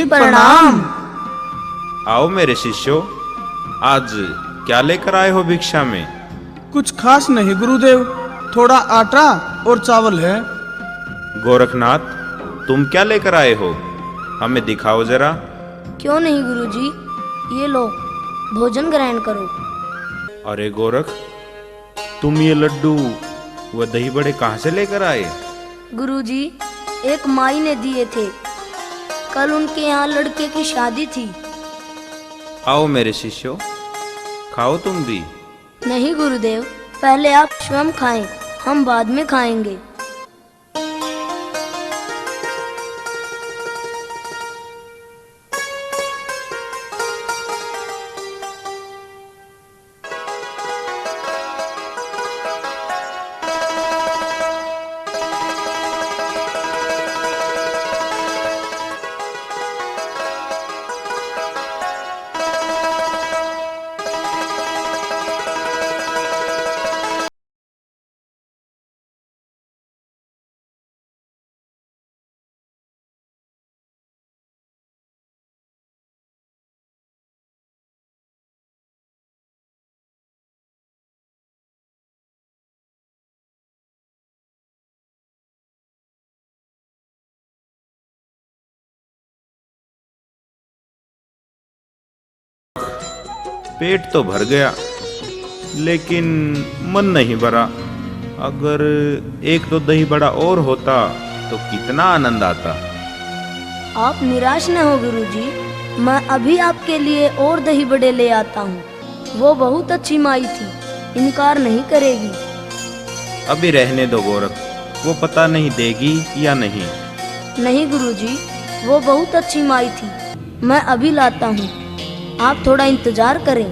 प्रणाम। आओ मेरे शिष्यों, आज क्या लेकर आए हो भिक्षा में? कुछ खास नहीं गुरुदेव, थोड़ा आटा और चावल है। गोरखनाथ, तुम क्या लेकर आए हो? हमें दिखाओ जरा। क्यों नहीं गुरुजी, ये लो, भोजन ग्रहण करो। अरे गोरख, तुम ये लड्डू व दही बड़े कहाँ से लेकर आए? गुरुजी, एक माई ने दिए थे, कल उनके यहाँ लड़के की शादी थी। आओ मेरे शिष्यों, खाओ तुम भी। नहीं गुरुदेव, पहले आप स्वयं खाएं, हम बाद में खाएंगे। पेट तो भर गया, लेकिन मन नहीं भरा। अगर एक दो दही बड़ा और होता तो कितना आनंद आता। आप निराश न हो गुरुजी, मैं अभी आपके लिए और दही बड़े ले आता हूँ। वो बहुत अच्छी माई थी, इनकार नहीं करेगी। अभी रहने दो गोरख, वो पता नहीं देगी या नहीं। नहीं गुरुजी, वो बहुत अच्छी माई थी, मैं अभी लाता हूँ, आप थोड़ा इंतजार करें।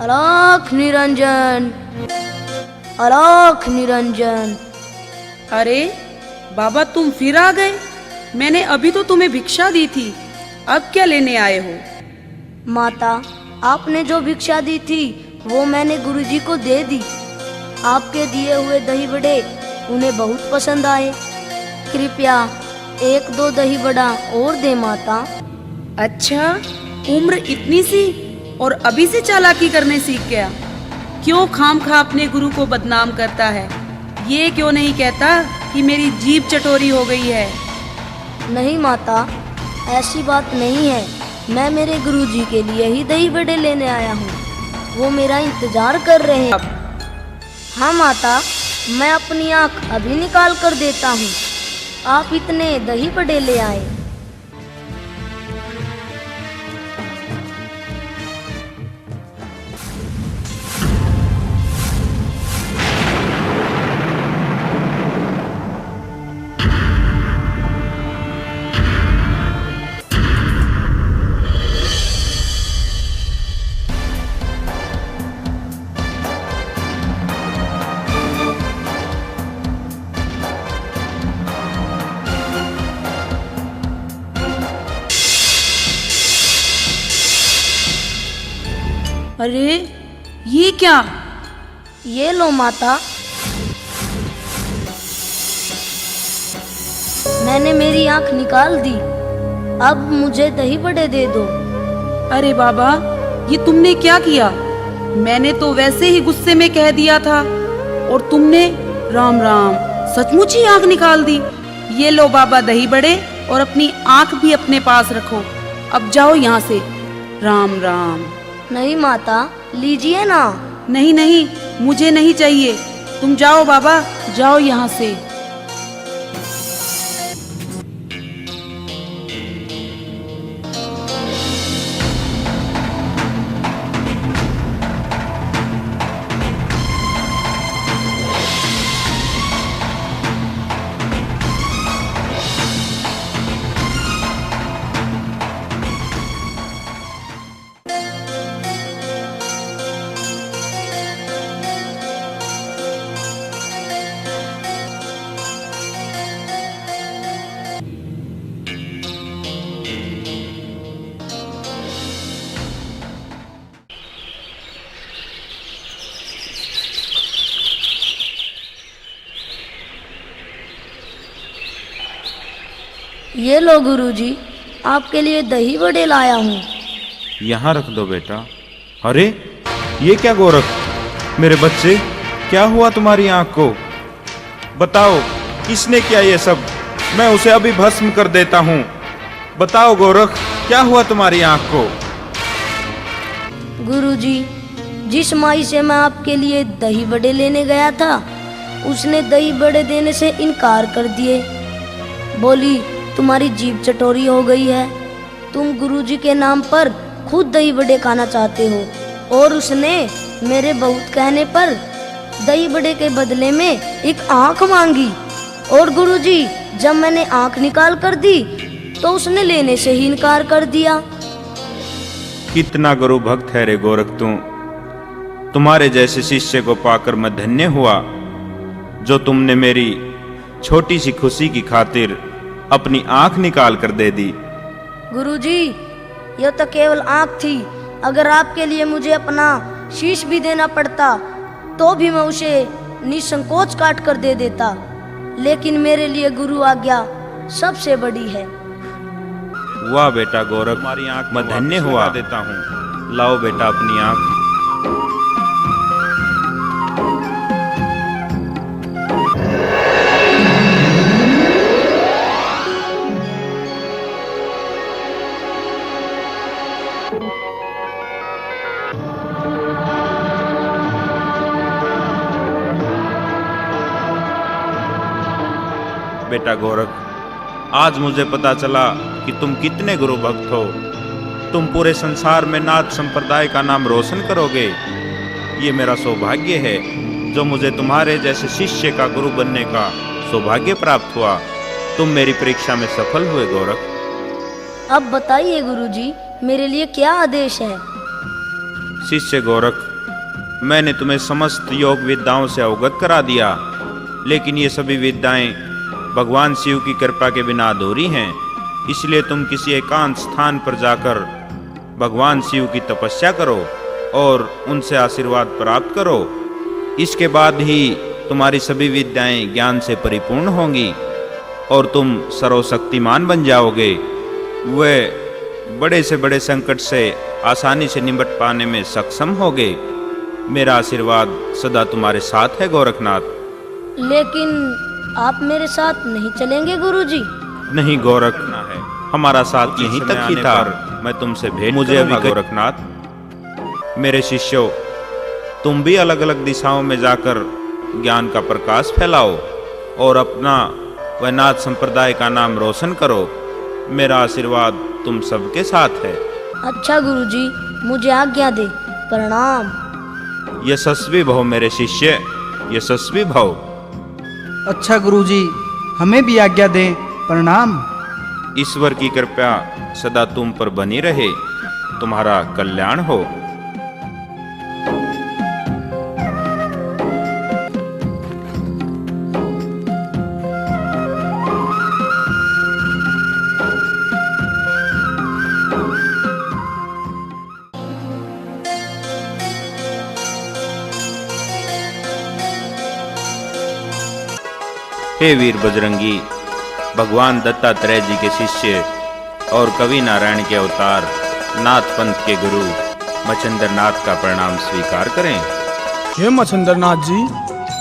अलख निरंजन, अलख निरंजन। अरे बाबा, तुम फिर आ गए। मैंने अभी तो तुम्हें भिक्षा दी थी, अब क्या लेने आए हो? माता, आपने जो भिक्षा दी थी वो मैंने गुरुजी को दे दी। आपके दिए हुए दही बड़े उन्हें बहुत पसंद आए। कृपया एक दो दही बड़ा और दे माता। अच्छा, उम्र इतनी सी और अभी से चालाकी करने सीख गया। क्यों खामखा अपने गुरु को बदनाम करता है? ये क्यों नहीं कहता कि मेरी जीभ चटोरी हो गई है? नहीं माता, ऐसी बात नहीं है। मैं मेरे गुरुजी के लिए ही दही बड़े लेने आया हूँ, वो मेरा इंतजार कर रहे हैं। हाँ माता, मैं अपनी आँख अभी निकाल कर देता हूँ। आप इतने दही बड़े ले आए। अरे ये क्या? ये लो माता, मैंने मेरी आँख निकाल दी, अब मुझे दही बड़े दे दो। अरे बाबा, ये तुमने क्या किया? मैंने तो वैसे ही गुस्से में कह दिया था और तुमने राम राम सचमुच ही आँख निकाल दी। ये लो बाबा दही बड़े, और अपनी आँख भी अपने पास रखो। अब जाओ यहाँ से। राम राम। नहीं माता, लीजिए ना। नहीं नहीं, मुझे नहीं चाहिए। तुम जाओ बाबा, जाओ यहाँ से। ये लो गुरुजी, आपके लिए दही बड़े लाया हूँ। यहाँ रख दो बेटा। अरे ये क्या गोरख, मेरे बच्चे, क्या हुआ तुम्हारी आंख को? बताओ किसने किया ये सब? मैं उसे अभी भस्म कर देता हूँ। बताओ गोरख, क्या हुआ तुम्हारी आंख को? गुरुजी, जिस माई से मैं आपके लिए दही बड़े लेने गया था, उसने दही बड़े देने से इनकार कर दिए। बोली तुम्हारी जीभ चटोरी हो गई है, तुम गुरुजी के नाम पर खुद दही बड़े खाना चाहते हो। और उसने मेरे बहुत कहने पर दही बड़े के बदले में एक आंख मांगी। और गुरुजी, जब मैंने आंख निकाल कर दी तो उसने लेने से ही इनकार कर दिया। कितना गुरु भक्त है रे गोरख तू। तुम्हारे जैसे शिष्य को पाकर मैं धन्य हुआ, जो तुमने मेरी छोटी सी खुशी की खातिर अपनी आंख निकाल कर दे दी। गुरुजी, यह तो केवल आंख थी। अगर आपके लिए मुझे अपना शीश भी देना पड़ता तो भी मैं उसे निसंकोच काट कर दे देता, लेकिन मेरे लिए गुरु आज्ञा सबसे बड़ी है। वाह बेटा गोरख, तुम्हारी आंख मैं धन्य हुआ देता हूँ। लाओ बेटा अपनी आंख। बेटा गोरख, आज मुझे पता चला कि तुम कितने गुरु भक्त हो। तुम पूरे संसार में नाथ संप्रदाय का नाम रोशन करोगे। ये मेरा सौभाग्य है जो मुझे तुम्हारे जैसे शिष्य का गुरु बनने का सौभाग्य प्राप्त हुआ। तुम मेरी परीक्षा में सफल हुए गोरख। अब बताइए गुरुजी, मेरे लिए क्या आदेश है? शिष्य गोरख, मैंने तुम्हें समस्त योग विद्याओं से अवगत करा दिया, लेकिन ये सभी विद्याएं भगवान शिव की कृपा के बिना अधूरी हैं। इसलिए तुम किसी एकांत स्थान पर जाकर भगवान शिव की तपस्या करो और उनसे आशीर्वाद प्राप्त करो। इसके बाद ही तुम्हारी सभी विद्याएं ज्ञान से परिपूर्ण होंगी और तुम सर्वशक्तिमान बन जाओगे। वह बड़े से बड़े संकट से आसानी से निपट पाने में सक्षम होगे। मेरा आशीर्वाद सदा तुम्हारे साथ है गोरखनाथ। लेकिन आप मेरे साथ नहीं चलेंगे गुरुजी? नहीं गोरख, ना है, हमारा साथ यहीं तक ही था। मैं तुमसे भेंट मुझे अभी गोरखनाथ। मेरे शिष्यों, तुम भी अलग अलग दिशाओं में जाकर ज्ञान का प्रकाश फैलाओ और अपना व नाथ संप्रदाय का नाम रोशन करो। मेरा आशीर्वाद तुम सबके साथ है। अच्छा गुरुजी, मुझे आज्ञा दे। प्रणाम। यशस्वी भव मेरे शिष्य, यशस्वी भव। अच्छा गुरुजी, हमें भी आज्ञा दें। प्रणाम। ईश्वर की कृपा सदा तुम पर बनी रहे। तुम्हारा कल्याण हो। हे वीर बजरंगी, भगवान दत्तात्रेय जी के शिष्य और कवि नारायण के अवतार नाथ पंथ के गुरु मच्छिंद्र नाथ का प्रणाम स्वीकार करें। हे मच्छिंद्रनाथ जी,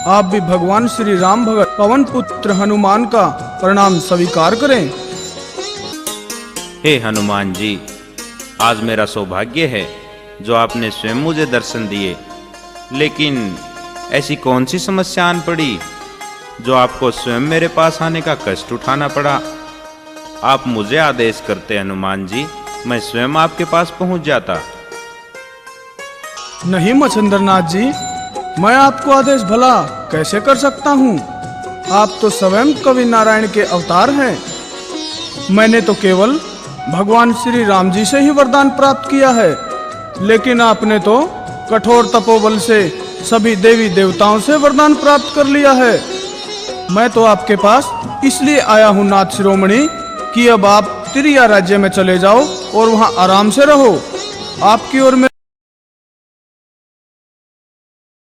आप भी भगवान श्री राम भगत पवन पुत्र हनुमान का प्रणाम स्वीकार करें। हे हनुमान जी, आज मेरा सौभाग्य है जो आपने स्वयं मुझे दर्शन दिए। लेकिन ऐसी कौन सी समस्या आन पड़ी जो आपको स्वयं मेरे पास आने का कष्ट उठाना पड़ा? आप मुझे आदेश करते हनुमान जी, मैं स्वयं आपके पास पहुंच जाता। नहीं मच्छिंद्रनाथ जी, मैं आपको आदेश भला कैसे कर सकता हूँ? आप तो स्वयं कवि नारायण के अवतार हैं। मैंने तो केवल भगवान श्री राम जी से ही वरदान प्राप्त किया है, लेकिन आपने तो कठोर तपोबल से सभी देवी देवताओं से वरदान प्राप्त कर लिया है। मैं तो आपके पास इसलिए आया हूँ नाथ शिरोमणि कि अब आप तिरिया राज्य में चले जाओ और वहाँ आराम से रहो। आपकी ओर में